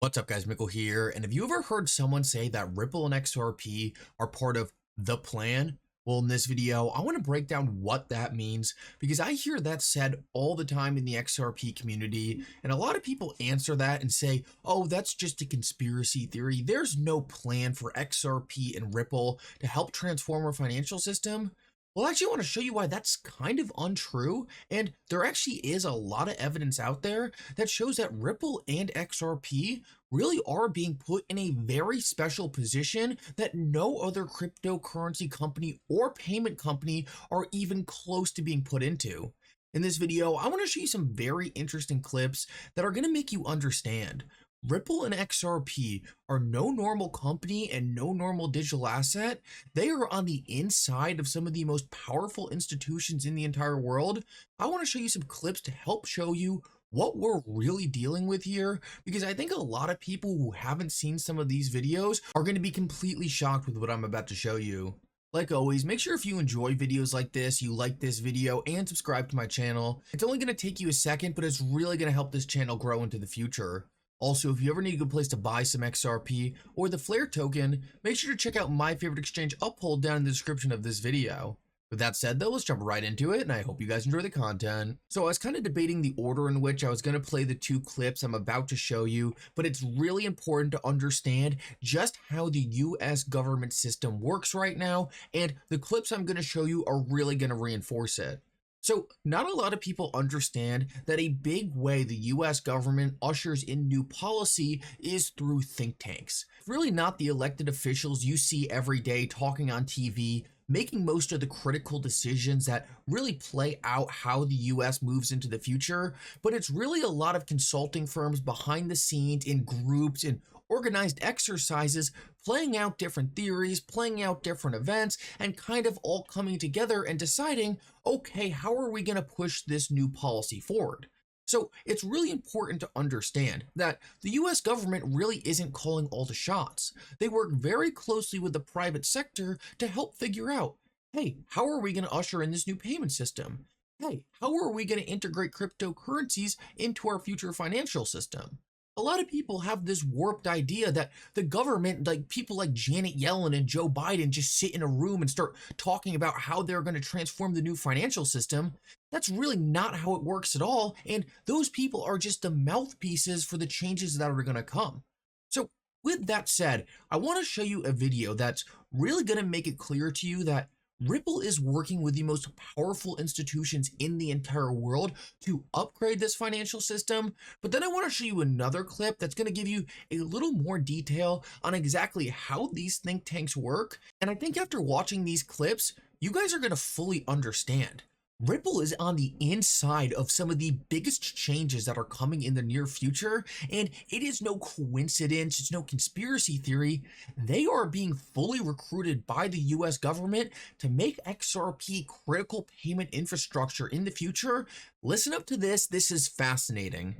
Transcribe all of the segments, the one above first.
What's up, guys? Mickle here. And have you ever heard someone say that Ripple and XRP are part of the plan? Well, in this video, I want to break down what that means because I hear that said all the time in the XRP community. And a lot of people answer that and say, oh, that's just a conspiracy theory. There's no plan for XRP and Ripple to help transform our financial system. Well, I actually want to show you why that's kind of untrue. And there actually is a lot of evidence out there that shows that Ripple and XRP really are being put in a very special position that no other cryptocurrency company or payment company are even close to being put into. In this video, I want to show you some very interesting clips that are going to make you understand. Ripple and XRP are no normal company and no normal digital asset. They are on the inside of some of the most powerful institutions in the entire world. I want to show you some clips to help show you what we're really dealing with here, because I think a lot of people who haven't seen some of these videos are going to be completely shocked with what I'm about to show you. Like always, make sure if you enjoy videos like this, you like this video and subscribe to my channel. It's only going to take you a second, but it's really going to help this channel grow into the future. Also, if you ever need a good place to buy some XRP or the Flare token, make sure to check out my favorite exchange Uphold down in the description of this video. With that said though, let's jump right into it, and I hope you guys enjoy the content. So I was kind of debating the order in which I was going to play the two clips I'm about to show you, but it's really important to understand just how the US government system works right now, and the clips I'm going to show you are really going to reinforce it. So not a lot of people understand that a big way the US government ushers in new policy is through think tanks. Really not the elected officials you see every day talking on TV, making most of the critical decisions that really play out how the US moves into the future, but it's really a lot of consulting firms behind the scenes in groups and organized exercises, playing out different theories, playing out different events, and kind of all coming together and deciding, okay, how are we going to push this new policy forward? So it's really important to understand that the US government really isn't calling all the shots. They work very closely with the private sector to help figure out, hey, how are we going to usher in this new payment system? Hey, how are we going to integrate cryptocurrencies into our future financial system? A lot of people have this warped idea that the government, like people like Janet Yellen and Joe Biden, just sit in a room and start talking about how they're going to transform the new financial system. That's really not how it works at all, and those people are just the mouthpieces for the changes that are going to come. So with that said, I want to show you a video that's really going to make it clear to you that Ripple is working with the most powerful institutions in the entire world to upgrade this financial system. But then I want to show you another clip that's going to give you a little more detail on exactly how these think tanks work. And I think after watching these clips, you guys are going to fully understand. Ripple is on the inside of some of the biggest changes that are coming in the near future, and it is no coincidence, it's no conspiracy theory. They are being fully recruited by the US government to make XRP critical payment infrastructure in the future. Listen up to this is fascinating.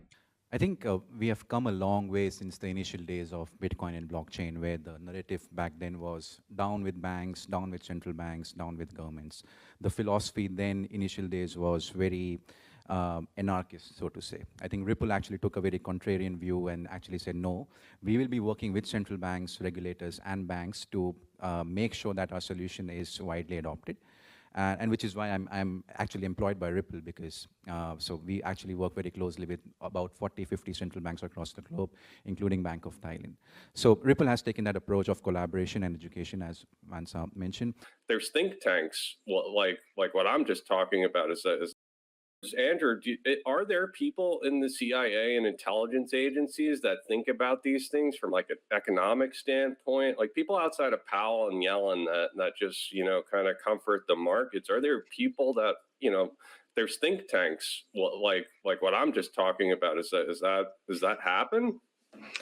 I think we have come a long way since the initial days of Bitcoin and blockchain, where the narrative back then was down with banks, down with central banks, down with governments. The philosophy then, initial days, was very anarchist, so to say. I think Ripple actually took a very contrarian view and actually said, no, we will be working with central banks, regulators, and banks to make sure that our solution is widely adopted. And which is why I'm actually employed by Ripple, because so we actually work very closely with about 40, 50 central banks across the globe, including Bank of Thailand. So Ripple has taken that approach of collaboration and education, as Mansa mentioned. There's think tanks, like what I'm just talking about is Andrew, are there people in the CIA and intelligence agencies that think about these things from like an economic standpoint? Like people outside of Powell and Yellen that just, kind of comfort the markets? Are there people that, there's think tanks, like what I'm just talking about? Does that happen?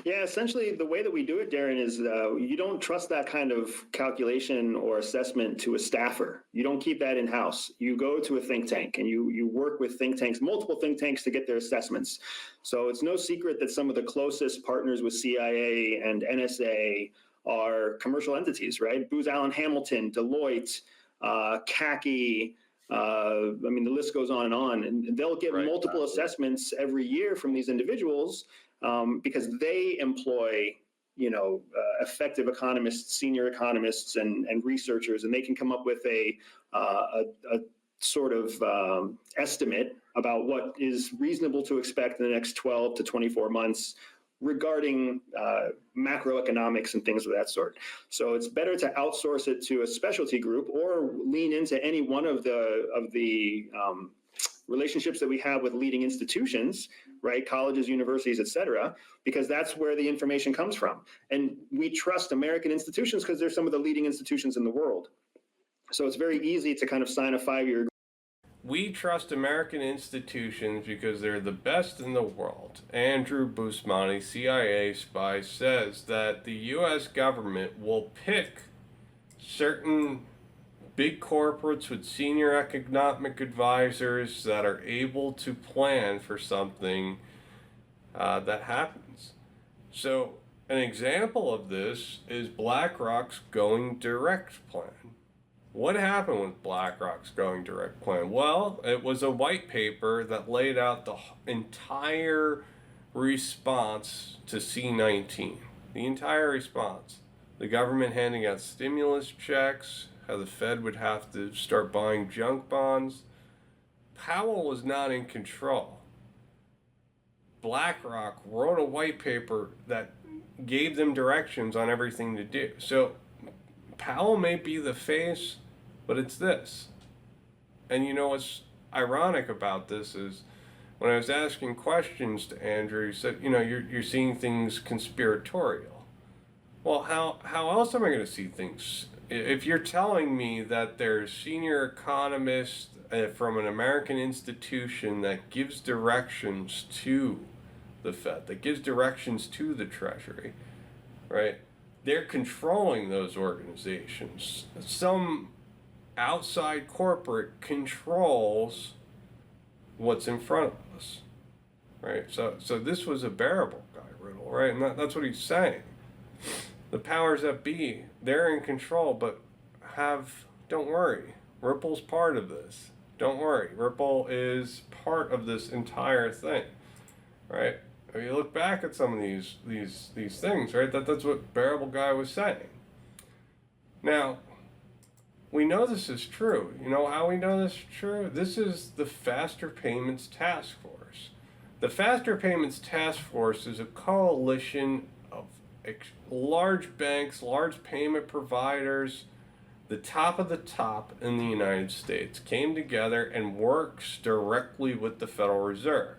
Yeah, essentially the way that we do it, Darren, is you don't trust that kind of calculation or assessment to a staffer. You don't keep that in-house. You go to a think tank and you work with think tanks, multiple think tanks, to get their assessments. So it's no secret that some of the closest partners with CIA and NSA are commercial entities, right? Booz Allen Hamilton, Deloitte, CACI, the list goes on, and they'll get multiple assessments every year from these individuals. because they employ effective economists, senior economists, and researchers, and they can come up with a sort of estimate about what is reasonable to expect in the next 12 to 24 months regarding macroeconomics and things of that sort. So it's better to outsource it to a specialty group or lean into any one of the relationships that we have with leading institutions, right? Colleges, universities, et cetera, because that's where the information comes from. And we trust American institutions because they're some of the leading institutions in the world. So it's very easy to kind of sign a 5-year. We trust American institutions because they're the best in the world. Andrew Busmani, CIA spy, says that the U.S. government will pick certain big corporates with senior economic advisors that are able to plan for something that happens. So an example of this is BlackRock's going direct plan. What happened with BlackRock's going direct plan? Well, it was a white paper that laid out the entire response to C-19. The entire response. The government handing out stimulus checks, how the Fed would have to start buying junk bonds. Powell was not in control. BlackRock wrote a white paper that gave them directions on everything to do. So Powell may be the face, but it's this. And you know what's ironic about this is when I was asking questions to Andrew, he said, you're seeing things conspiratorial. Well, how else am I going to see things? If you're telling me that there's senior economists from an American institution that gives directions to the Fed, that gives directions to the Treasury, right? They're controlling those organizations. Some outside corporate controls what's in front of us, right? So this was a bearable guy, Riddle, right? And that's what he's saying. The powers that be, they're in control, but don't worry, Ripple's part of this. Don't worry, Ripple is part of this entire thing, right? If you look back at some of these things, right, that's what Bearable Guy was saying. Now, we know this is true. You know how we know this is true? This is the Faster Payments Task Force. The Faster Payments Task Force is a coalition of large banks, large payment providers, the top of the top in the United States, came together and works directly with the Federal Reserve.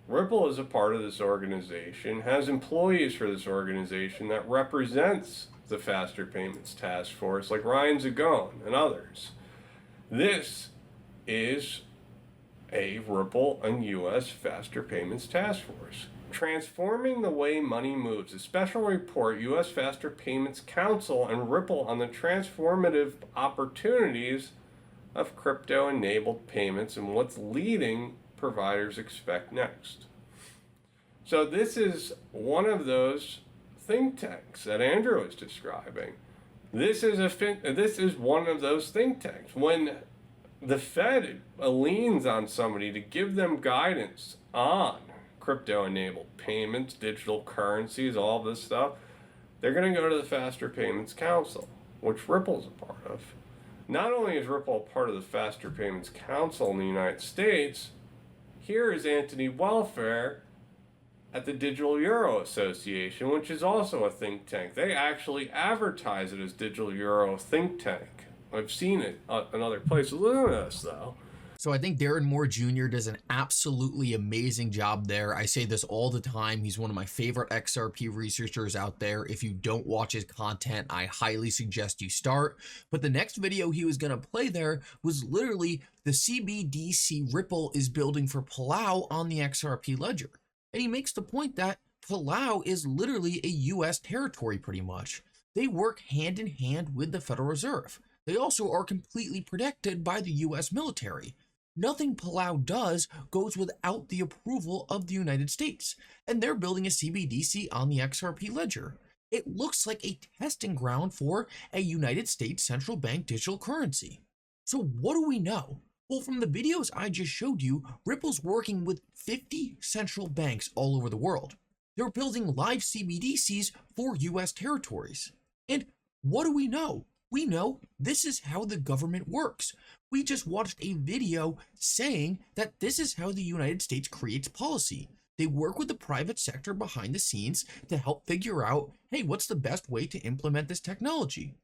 Ripple is a part of this organization, has employees for this organization that represents the Faster Payments Task Force, like Ryan Zagone and others. This is a Ripple and U.S. Faster Payments Task Force. Transforming the way money moves, a special report, U.S. Faster Payments Council and Ripple on the transformative opportunities of crypto-enabled payments and what's leading providers expect next. So this is one of those think tanks that Andrew is describing. This is one of those think tanks. When the Fed leans on somebody to give them guidance on crypto-enabled payments, digital currencies, all this stuff, they're going to go to the Faster Payments Council, which Ripple's a part of. Not only is Ripple a part of the Faster Payments Council in the United States, here is Anthony Welfare at the Digital Euro Association, which is also a think tank. They actually advertise it as Digital Euro Think Tank. I've seen it in other places. Look at this, though. So I think Darren Moore Jr. does an absolutely amazing job there. I say this all the time. He's one of my favorite XRP researchers out there. If you don't watch his content, I highly suggest you start. But the next video he was going to play there was literally the CBDC Ripple is building for Palau on the XRP ledger. And he makes the point that Palau is literally a U.S. territory pretty much. They work hand in hand with the Federal Reserve. They also are completely protected by the U.S. military. Nothing Palau does goes without the approval of the United States, and they're building a CBDC on the XRP ledger. It looks like a testing ground for a United States central bank digital currency. So what do we know? Well, from the videos I just showed you, Ripple's working with 50 central banks all over the world. They're building live CBDCs for US territories. And what do we know? We know this is how the government works. We just watched a video saying that this is how the United States creates policy. They work with the private sector behind the scenes to help figure out, hey, what's the best way to implement this technology?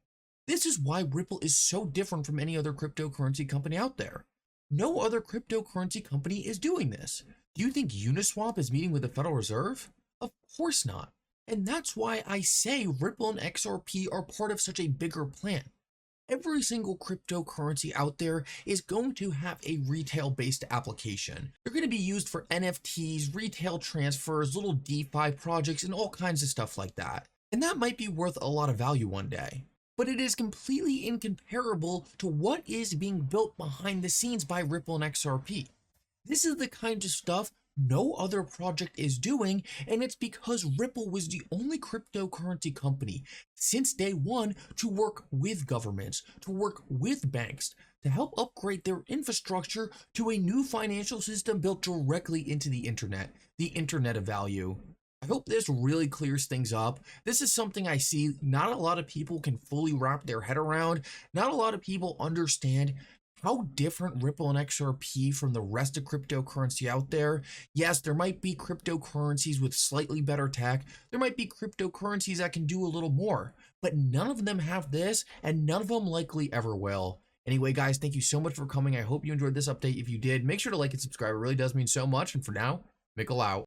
This is why Ripple is so different from any other cryptocurrency company out there. No other cryptocurrency company is doing this. Do you think Uniswap is meeting with the Federal Reserve? Of course not. And that's why I say Ripple and XRP are part of such a bigger plan. Every single cryptocurrency out there is going to have a retail-based application. They're going to be used for NFTs, retail transfers, little DeFi projects, and all kinds of stuff like that. And that might be worth a lot of value one day. But it is completely incomparable to what is being built behind the scenes by Ripple and XRP. This is the kind of stuff no other project is doing, and it's because Ripple was the only cryptocurrency company since day one to work with governments, to work with banks, to help upgrade their infrastructure to a new financial system built directly into the internet of value. I hope this really clears things up. This is something I see not a lot of people can fully wrap their head around. Not a lot of people understand how different Ripple and XRP from the rest of cryptocurrency out there. Yes, there might be cryptocurrencies with slightly better tech. There might be cryptocurrencies that can do a little more, but none of them have this, and none of them likely ever will. Anyway, guys, thank you so much for coming. I hope you enjoyed this update. If you did, make sure to like and subscribe. It really does mean so much. And for now, Mickle out.